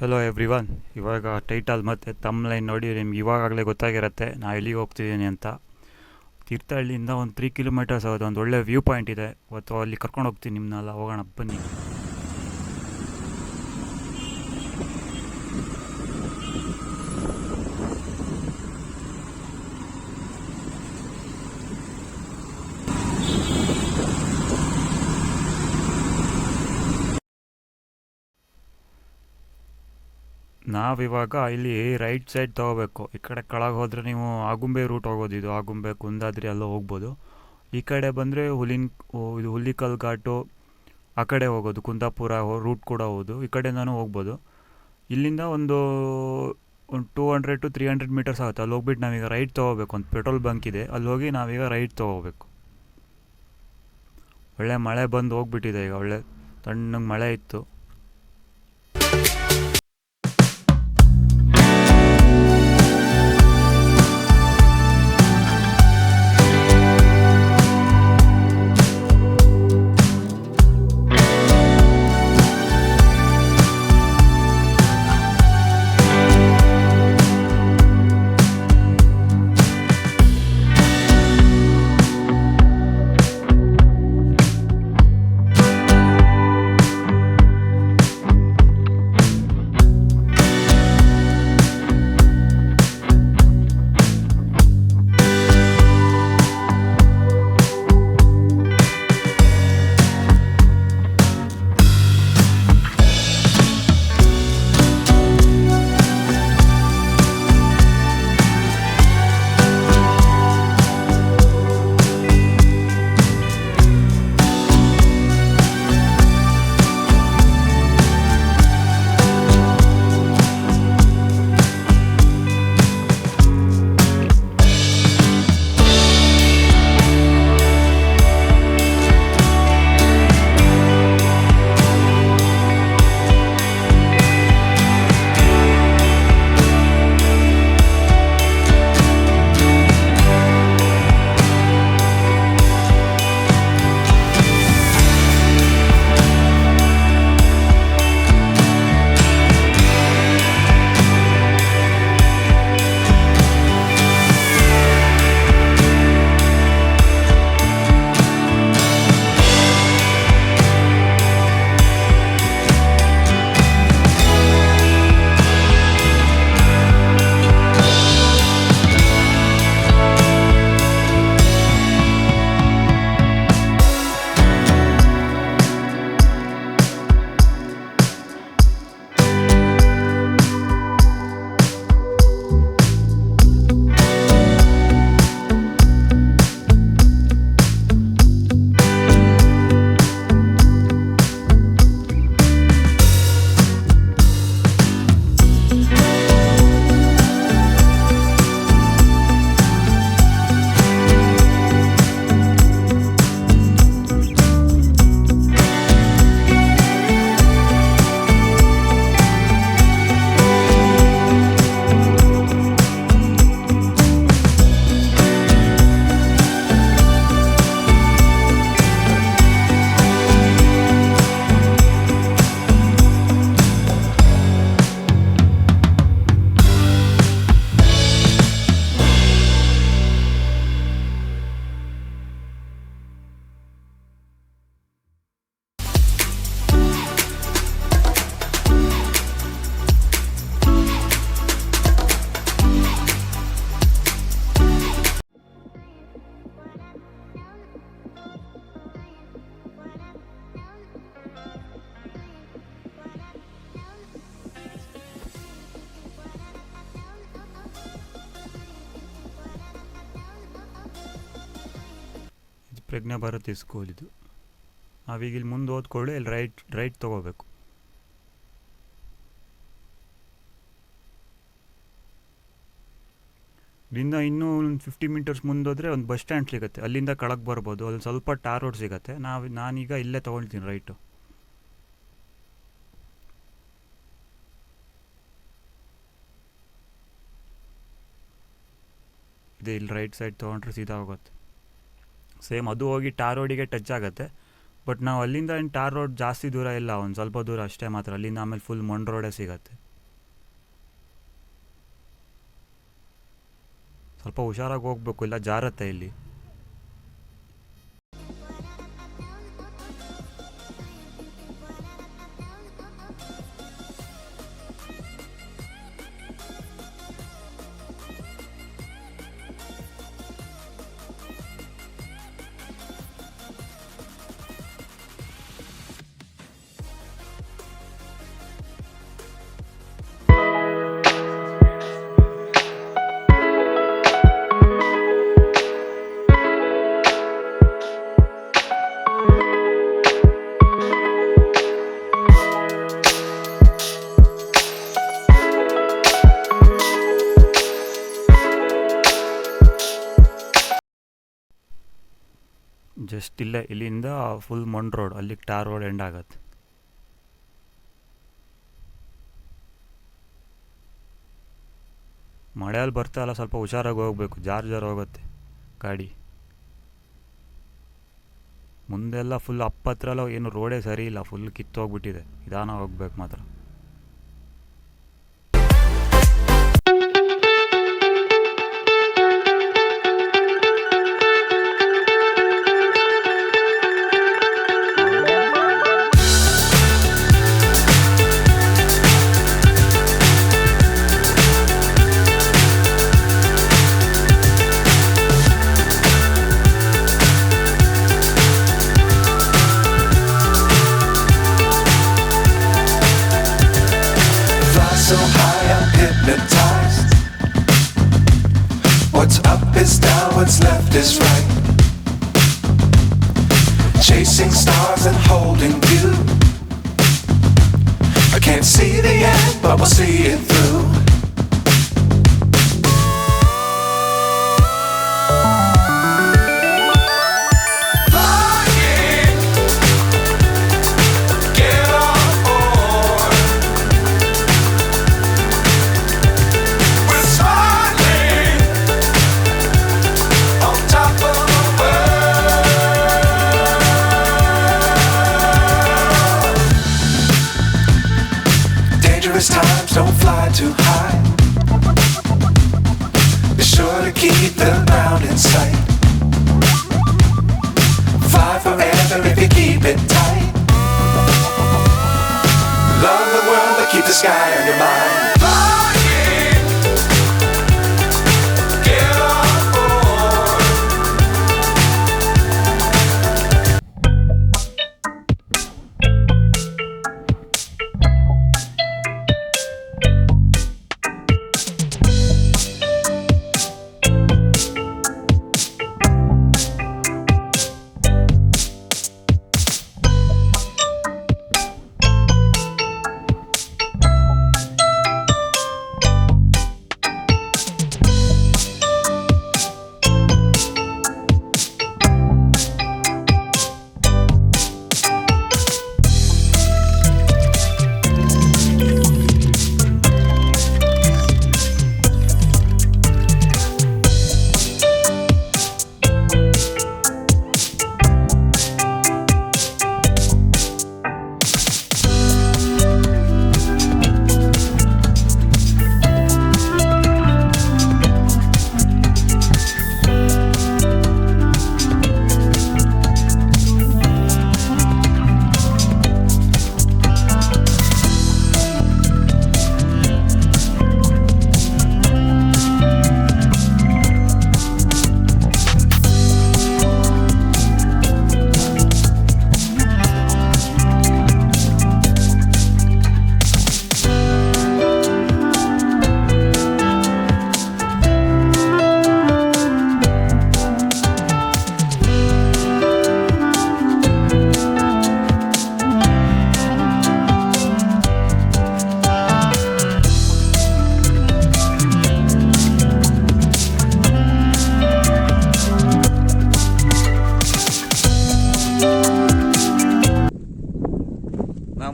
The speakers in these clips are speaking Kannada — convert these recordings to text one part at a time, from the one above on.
Hello everyone. ಇವಾಗ ಟೈಟಲ್ ಮತ್ತು ತಮ್ಲೈನ್ ನೋಡಿ ನಿಮ್ಗೆ ಇವಾಗಲೇ ಗೊತ್ತಾಗಿರುತ್ತೆ ನಾ ಎಲ್ಲಿಗೆ ಹೋಗ್ತಿದ್ದೀನಿ ಅಂತ. ತೀರ್ಥಹಳ್ಳಿಯಿಂದ ಒಂದು 3 ಕಿಲೋಮೀಟರ್ಸ್ ಆಗೋದು. ಒಂದು ಒಳ್ಳೆ ವ್ಯೂ ಪಾಯಿಂಟ್ ಇದೆ, ಇವತ್ತು ಅಲ್ಲಿ ಕರ್ಕೊಂಡು ಹೋಗ್ತೀನಿ ನಿಮ್ಮನ್ನೆಲ್ಲ. ಹೋಗೋಣ ಬನ್ನಿ. ನಾವಿವಾಗ ಇಲ್ಲಿ ರೈಟ್ ಸೈಡ್ ತೊಗೋಬೇಕು. ಈ ಕಡೆ ಕೆಳಗೆ ಹೋದರೆ ನೀವು ಆಗುಂಬೆ ರೂಟ್ ಹೋಗೋದು. ಇದು ಆಗುಂಬೆ, ಕುಂದಾದ್ರಿ ಎಲ್ಲ ಹೋಗ್ಬೋದು. ಈ ಕಡೆ ಬಂದರೆ ಇದು ಹುಲಿಕಲ್ ಘಾಟು ಆ ಕಡೆ ಹೋಗೋದು, ಕುಂದಾಪುರ ರೂಟ್ ಕೂಡ ಹೋಗೋದು. ಈ ಕಡೆಯಿಂದನೂ ಹೋಗ್ಬೋದು. ಇಲ್ಲಿಂದ ಒಂದು 200 to 300 ಮೀಟರ್ಸ್ ಆಗುತ್ತೆ. ಅಲ್ಲಿ ಹೋಗ್ಬಿಟ್ಟು ನಾವೀಗ ರೈಟ್ ತೊಗೋಬೇಕು. ಒಂದು ಪೆಟ್ರೋಲ್ ಬಂಕ್ ಇದೆ, ಅಲ್ಲಿ ಹೋಗಿ ನಾವೀಗ ರೈಟ್ ತೊಗೋಬೇಕು. ಒಳ್ಳೆ ಮಳೆ ಬಂದು ಹೋಗ್ಬಿಟ್ಟಿದೆ. ಈಗ ಒಳ್ಳೆ ತಣ್ಣಗೆ ಮಳೆ ಇತ್ತು. ಪ್ರಜ್ಞಾ ಭಾರತಿ ಸ್ಕೂಲ್ ಇದು. ನಾವೀಗ ಇಲ್ಲಿ ಮುಂದೆ ಓದ್ಕೊಳ್ಳಿ, ಇಲ್ಲಿ ರೈಟ್ ತೊಗೋಬೇಕು. ಇಲ್ಲಿಂದ ಇನ್ನೂ ಒಂದು 50 ಮೀಟರ್ಸ್ ಮುಂದೆ ಹೋದರೆ ಒಂದು ಬಸ್ ಸ್ಟ್ಯಾಂಡ್ ಸಿಗುತ್ತೆ. ಅಲ್ಲಿಂದ ಕೆಳಗೆ ಬರ್ಬೋದು. ಅಲ್ಲಿ ಸ್ವಲ್ಪ ಟಾರ್ ರೋಡ್ ಸಿಗುತ್ತೆ. ನಾನೀಗ ಇಲ್ಲೇ ತೊಗೊಳ್ತೀನಿ ರೈಟು. ಇದೆ, ಇಲ್ಲಿ ರೈಟ್ ಸೈಡ್ ತೊಗೊಂಡ್ರೆ ಸೀದಾ ಹೋಗುತ್ತೆ. ಸೇಮ್ ಅದು ಹೋಗಿ ಟಾರ್ ರೋಡಿಗೆ ಟಚ್ ಆಗುತ್ತೆ. ಬಟ್ ನಾವು ಅಲ್ಲಿಂದ ಏನು ಟಾರ್ ರೋಡ್ ಜಾಸ್ತಿ ದೂರ ಇಲ್ಲ, ಒಂದು ಸ್ವಲ್ಪ ದೂರ ಅಷ್ಟೇ ಮಾತ್ರ. ಅಲ್ಲಿಂದ ಆಮೇಲೆ ಫುಲ್ ಮಣ್ಣು ರೋಡೇ ಸಿಗುತ್ತೆ. ಸ್ವಲ್ಪ ಹುಷಾರಾಗಿ ಹೋಗ್ಬೇಕು, ಇಲ್ಲ ಜಾರತ್ತೆ ಇಲ್ಲಿ. ಜಸ್ಟ್ ಇಲ್ಲೇ, ಇಲ್ಲಿಂದ ಫುಲ್ ಮಂಡ್ ರೋಡ್, ಅಲ್ಲಿಗೆ ಟಾರ್ ರೋಡ್ ಎಂಡ್ ಆಗತ್ತೆ. ಮಳೆಯಲ್ಲಿ ಬರ್ತಾ ಇಲ್ಲ, ಸ್ವಲ್ಪ ಹುಷಾರಾಗಿ ಹೋಗ್ಬೇಕು, ಜಾರ್ ಹೋಗುತ್ತೆ ಗಾಡಿ. ಮುಂದೆಲ್ಲ ಫುಲ್ ಹತ್ರ ಎಲ್ಲ ಏನು ರೋಡೇ ಸರಿ ಇಲ್ಲ, ಫುಲ್ ಕಿತ್ತೋಗ್ಬಿಟ್ಟಿದೆ. ನಿಧಾನ ಹೋಗ್ಬೇಕು ಮಾತ್ರ. So high I'm hypnotized. What's up is down, what's left is right. Chasing stars and holding you. I can't see the end, but we'll see it through. Times don't fly too high. Be sure to keep the ground in sight. Fly forever if you keep it tight. Love the world but keep the sky on your mind. Flying, get on board.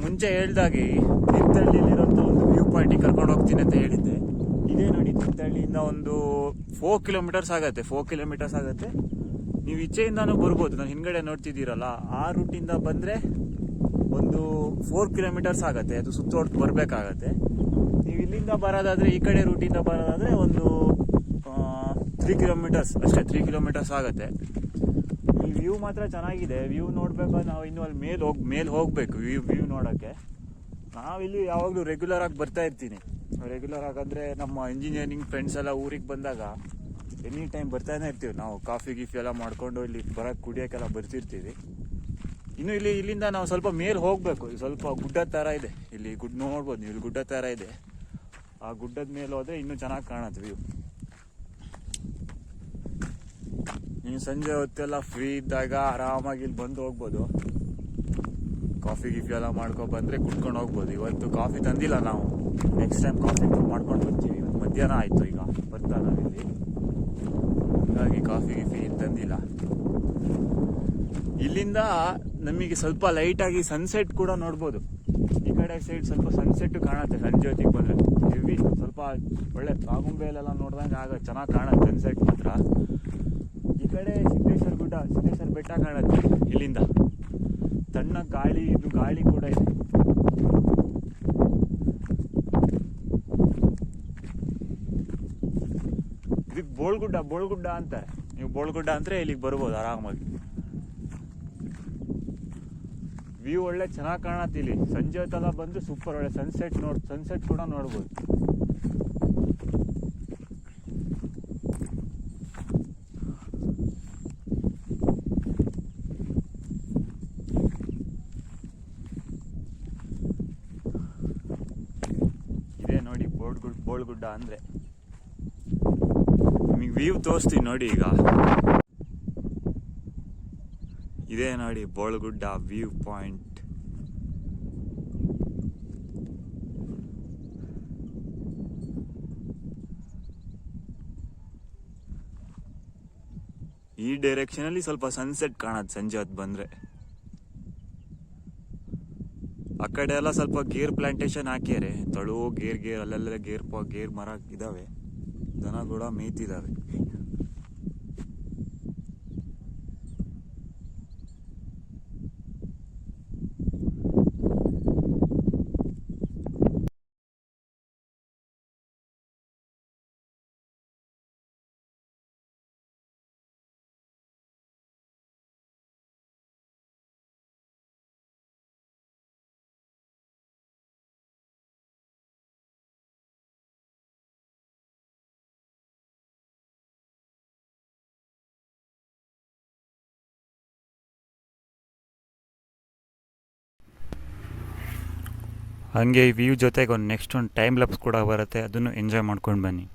ಮುಂಚೆ ಹೇಳ್ದಾಗೆ ತೀರ್ಥಹಳ್ಳಿಲಿರೋಂಥ ಒಂದು ವ್ಯೂ ಪಾಯಿಂಟಿಗೆ ಕರ್ಕೊಂಡು ಹೋಗ್ತೀನಿ ಅಂತ ಹೇಳಿದ್ದೆ. ಇದೇ ನೋಡಿ, ತೀರ್ಥಹಳ್ಳಿಯಿಂದ ಒಂದು 4 ಕಿಲೋಮೀಟರ್ಸ್ ಆಗುತ್ತೆ. ನೀವು ಈಚೆಯಿಂದಾನು ಬರ್ಬೋದು. ನಾನು ಹಿಂದ್ಗಡೆ ನೋಡ್ತಿದ್ದೀರಲ್ಲ, ಆ ರೂಟಿಂದ ಬಂದರೆ ಒಂದು 4 ಕಿಲೋಮೀಟರ್ಸ್ ಆಗುತ್ತೆ. ಅದು ಸುತ್ತೋಡ್ ಬರಬೇಕಾಗತ್ತೆ. ನೀವು ಇಲ್ಲಿಂದ ಬರೋದಾದರೆ, ಈ ಕಡೆ ರೂಟಿಂದ ಬರೋದಾದರೆ ಒಂದು 3 ಕಿಲೋಮೀಟರ್ಸ್ ಅಷ್ಟೇ, 3 ಕಿಲೋಮೀಟರ್ಸ್ ಆಗುತ್ತೆ. ಈ ವ್ಯೂ ಮಾತ್ರ ಚೆನ್ನಾಗಿದೆ. ವ್ಯೂ ನೋಡ್ಬೇಕಾದ್ರೆ ನಾವು ಇನ್ನೂ ಅಲ್ಲಿ ಮೇಲೆ ಹೋಗ್ಬೇಕು ವ್ಯೂ ನೋಡೋಕ್ಕೆ. ನಾವಿಲ್ಲಿ ಯಾವಾಗಲೂ ರೆಗ್ಯುಲರ್ ಆಗಿ ಬರ್ತಾ ಇರ್ತೀನಿ. ರೆಗ್ಯುಲರ್ ಆಗಂದರೆ ನಮ್ಮ ಇಂಜಿನಿಯರಿಂಗ್ ಫ್ರೆಂಡ್ಸ್ ಎಲ್ಲ ಊರಿಗೆ ಬಂದಾಗ ಎನಿ ಟೈಮ್ ಬರ್ತಾನೆ ಇರ್ತೀವಿ ನಾವು. ಕಾಫಿ ಗೀಫಿ ಎಲ್ಲ ಮಾಡಿಕೊಂಡು ಇಲ್ಲಿ ಬರೋಕ್ಕೆ ಕುಡಿಯೋಕ್ಕೆಲ್ಲ ಬರ್ತಿರ್ತೀವಿ. ಇನ್ನು ಇಲ್ಲಿಂದ ನಾವು ಸ್ವಲ್ಪ ಮೇಲೆ ಹೋಗಬೇಕು. ಸ್ವಲ್ಪ ಗುಡ್ಡ ಥರ ಇದೆ ಇಲ್ಲಿ, ನೋಡ್ಬೋದು ನೀವು, ಇಲ್ಲಿ ಗುಡ್ಡ ಥರ ಇದೆ. ಆ ಗುಡ್ಡದ ಮೇಲೆ ಹೋದರೆ ಇನ್ನೂ ಚೆನ್ನಾಗಿ ಕಾಣುತ್ತೆ ವ್ಯೂ. ನೀವು ಸಂಜೆ ಹೊತ್ತೆಲ್ಲ ಫ್ರೀ ಇದ್ದಾಗ ಆರಾಮಾಗಿ ಇಲ್ಲಿ ಬಂದು ಹೋಗ್ಬೋದು. ಕಾಫಿ ಗೀಫಿ ಎಲ್ಲ ಬಂದರೆ ಕುಟ್ಕೊಂಡು ಹೋಗ್ಬೋದು. ಇವತ್ತು ಕಾಫಿ ತಂದಿಲ್ಲ ನಾವು, ನೆಕ್ಸ್ಟ್ ಟೈಮ್ ಕಾಫಿ ಮಾಡ್ಕೊಂಡು ಬರ್ತೀವಿ. ಇವತ್ತು ಮಧ್ಯಾಹ್ನ ಆಯಿತು ಈಗ ಬರ್ತಾ ನಾವಿಲ್ಲಿ, ಹಾಗಾಗಿ ಕಾಫಿ ಗೀಫಿ ತಂದಿಲ್ಲ. ಇಲ್ಲಿಂದ ನಮಗೆ ಸ್ವಲ್ಪ ಲೈಟಾಗಿ ಸನ್ಸೆಟ್ ಕೂಡ ನೋಡ್ಬೋದು. ಈ ಕಡೆ ಸೈಡ್ ಸ್ವಲ್ಪ ಸನ್ಸೆಟ್ ಕಾಣುತ್ತೆ ಸಂಜೆ ಹೊತ್ತಿಗೆ ಬಂದರೆ. ಹೆವಿ ಸ್ವಲ್ಪ ಒಳ್ಳೆ ಆಗುಂಬೆಯಲ್ಲೆಲ್ಲ ನೋಡ್ದಂಗೆ ಚೆನ್ನಾಗಿ ಕಾಣುತ್ತೆ ಸನ್ಸೆಟ್ ಮಾತ್ರ. ಈ ಕಡೆ ಸಿದ್ದೇಶ್ವರ ಬೆಟ್ಟ ಕಾಣುತ್ತೆ ಇಲ್ಲಿಂದ. ತಣ್ಣ ಗಾಳಿ ಕೂಡ ಇದೆ. ಇದಕ್ಕೆ ಬೋಳ್ಗುಡ್ಡ ಅಂತಾರೆ. ನೀವು ಬೋಳ್ಗುಡ್ಡ ಅಂದರೆ ಇಲ್ಲಿಗೆ ಬರ್ಬೋದು ಆರಾಮಾಗಿ. ವ್ಯೂ ಒಳ್ಳೆ ಚೆನ್ನಾಗಿ ಕಾಣುತ್ತೆ ಇಲ್ಲಿ. ಸಂಜೆ ಹೊತ್ತೆಲ್ಲ ಬಂದು ಸೂಪರ್ ಒಳ್ಳೆ ಸನ್ಸೆಟ್ ಕೂಡ ನೋಡ್ಬೋದು. ಇದೇ ನೋಡಿ ಬೋಳ್ಗುಡ್ಡ ಅಂದರೆ. ನಿಮಗೆ ವ್ಯೂ ತೋರಿಸ್ತೀನಿ ನೋಡಿ ಈಗ. ಇದೇ ನೋಡಿ ಬೋಳ್ಗುಡ್ಡ ವ್ಯೂ ಪಾಯಿಂಟ್. ಈ ಡೈರೆಕ್ಷನ್ ಅಲ್ಲಿ ಸ್ವಲ್ಪ ಸನ್ಸೆಟ್ ಕಾಣುತ್ತೆ ಸಂಜೆ ಹೊತ್ತು ಬಂದ್ರೆ. ಆ ಕಡೆ ಎಲ್ಲ ಸ್ವಲ್ಪ ಗೇರ್ ಪ್ಲಾಂಟೇಶನ್ ಹಾಕ್ಯಾರೆ. ತಳು ಗೇರ್ ಅಲ್ಲೆಲ್ಲ ಗೇರ್ ಮರ ಇದಾವೆ. ದನ ಕೂಡ ಮೇಯ್ತಿದಾವೆ. ಹಾಗೆ ಈ ವ್ಯೂ ಜೊತೆಗೆ ನೆಕ್ಸ್ಟ್ ಒಂದು ಟೈಮ್ ಲ್ಯಾಪ್ಸ್ ಕೂಡ ಬರುತ್ತೆ, ಅದನ್ನು ಎಂಜಾಯ್ ಮಾಡ್ಕೊಂಡು ಬನ್ನಿ.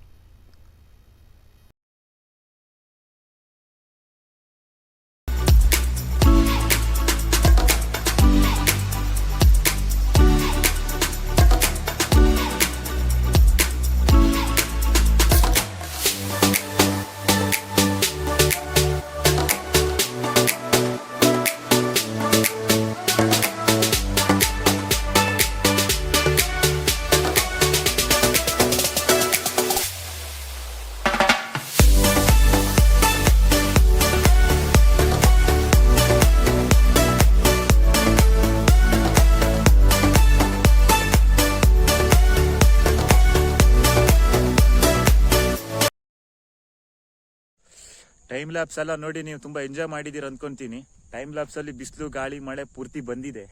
ಟೈಮ್ ಲ್ಯಾಪ್ಸ್ ಎಲ್ಲ ನೋಡಿ ನೀವು ತುಂಬ ಎಂಜಾಯ್ ಮಾಡಿದ್ದೀರ ಅಂದ್ಕೊತೀನಿ. ಟೈಮ್ ಲ್ಯಾಪ್ಸಲ್ಲಿ ಬಿಸಿಲು ಗಾಳಿ ಮಳೆ ಪೂರ್ತಿ ಬಂದಿದೆ.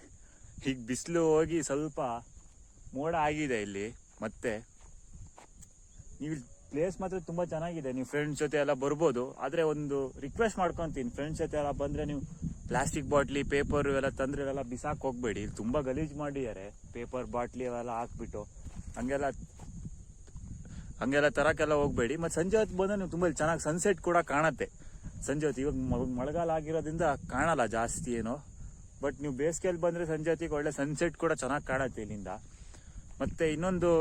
ಈಗ ಬಿಸಿಲು ಹೋಗಿ ಸ್ವಲ್ಪ ಮೋಡ ಆಗಿದೆ ಇಲ್ಲಿ. ಮತ್ತೆ ನೀವು ಪ್ಲೇಸ್ ಮಾತ್ರ ತುಂಬ ಚೆನ್ನಾಗಿದೆ. ನೀವು ಫ್ರೆಂಡ್ಸ್ ಜೊತೆ ಎಲ್ಲ ಬರ್ಬೋದು. ಆದರೆ ಒಂದು ರಿಕ್ವೆಸ್ಟ್ ಮಾಡ್ಕೊತೀನಿ, ಫ್ರೆಂಡ್ಸ್ ಜೊತೆ ಎಲ್ಲ ಬಂದರೆ ನೀವು ಪ್ಲಾಸ್ಟಿಕ್ ಬಾಟ್ಲಿ ಪೇಪರ್ ಇವೆಲ್ಲ ತಂದರೆ ಎಲ್ಲ ಬಿಸಾಕ್ ಹೋಗ್ಬೇಡಿ. ಇಲ್ಲಿ ತುಂಬ ಗಲೀಜು ಮಾಡಿದ್ದಾರೆ. ಪೇಪರ್ ಬಾಟ್ಲಿ ಅವೆಲ್ಲ ಹಾಕ್ಬಿಟ್ಟು ಹಂಗೆಲ್ಲ ತರಕ್ಕೆಲ್ಲ ಹೋಗ್ಬೇಡಿ. ಮತ್ತು ಸಂಜೆ ಹೊತ್ತು ಬಂದರೆ ನೀವು ತುಂಬ ಚೆನ್ನಾಗಿ ಸನ್ಸೆಟ್ ಕೂಡ ಕಾಣುತ್ತೆ ಸಂಜೆ ಹೊತ್ತು. ಇವಾಗ ಮಳೆಗಾಲ ಆಗಿರೋದ್ರಿಂದ ಕಾಣಲ್ಲ ಜಾಸ್ತಿ ಏನೋ. ಬಟ್ ನೀವು ಬೇಸಿಗೆಯಲ್ಲಿ ಬಂದರೆ ಸಂಜೆ ಹೊತ್ತಿಗೆ ಒಳ್ಳೆ ಸನ್ಸೆಟ್ ಕೂಡ ಚೆನ್ನಾಗಿ ಕಾಣುತ್ತೆ ಇಲ್ಲಿಂದ. ಮತ್ತು ಇನ್ನೊಂದು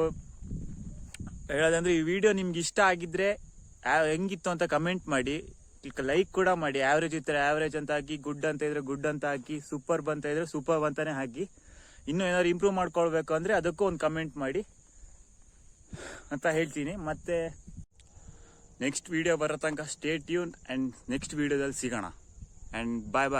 ಹೇಳೋದಂದ್ರೆ, ಈ ವಿಡಿಯೋ ನಿಮ್ಗೆ ಇಷ್ಟ ಆಗಿದ್ರೆ ಹೆಂಗಿತ್ತು ಅಂತ ಕಮೆಂಟ್ ಮಾಡಿ, ಲೈಕ್ ಕೂಡ ಮಾಡಿ. ಆ್ಯಾವ್ರೇಜ್ ಇದ್ದರೆ ಆ್ಯಾವ್ರೇಜ್ ಅಂತ ಹಾಕಿ, ಗುಡ್ ಅಂತ ಇದ್ರೆ ಗುಡ್ ಅಂತ ಹಾಕಿ, ಸೂಪರ್ ಅಂತ ಇದ್ರೆ ಸೂಪರ್ ಅಂತಾನೆ ಹಾಕಿ. ಇನ್ನೂ ಏನಾದ್ರು ಇಂಪ್ರೂವ್ ಮಾಡ್ಕೊಳ್ಬೇಕು ಅಂದರೆ ಅದಕ್ಕೂ ಒಂದು ಕಮೆಂಟ್ ಮಾಡಿ ಅಂತ ಹೇಳ್ತೀನಿ. ಮತ್ತೆ ನೆಕ್ಸ್ಟ್ ವಿಡಿಯೋ ಬರೋ ತನಕ ಸ್ಟೇ ಟ್ಯೂನ್ ಆ್ಯಂಡ್ ನೆಕ್ಸ್ಟ್ ವಿಡಿಯೋದಲ್ಲಿ ಸಿಗೋಣ. ಆ್ಯಂಡ್ ಬಾಯ್.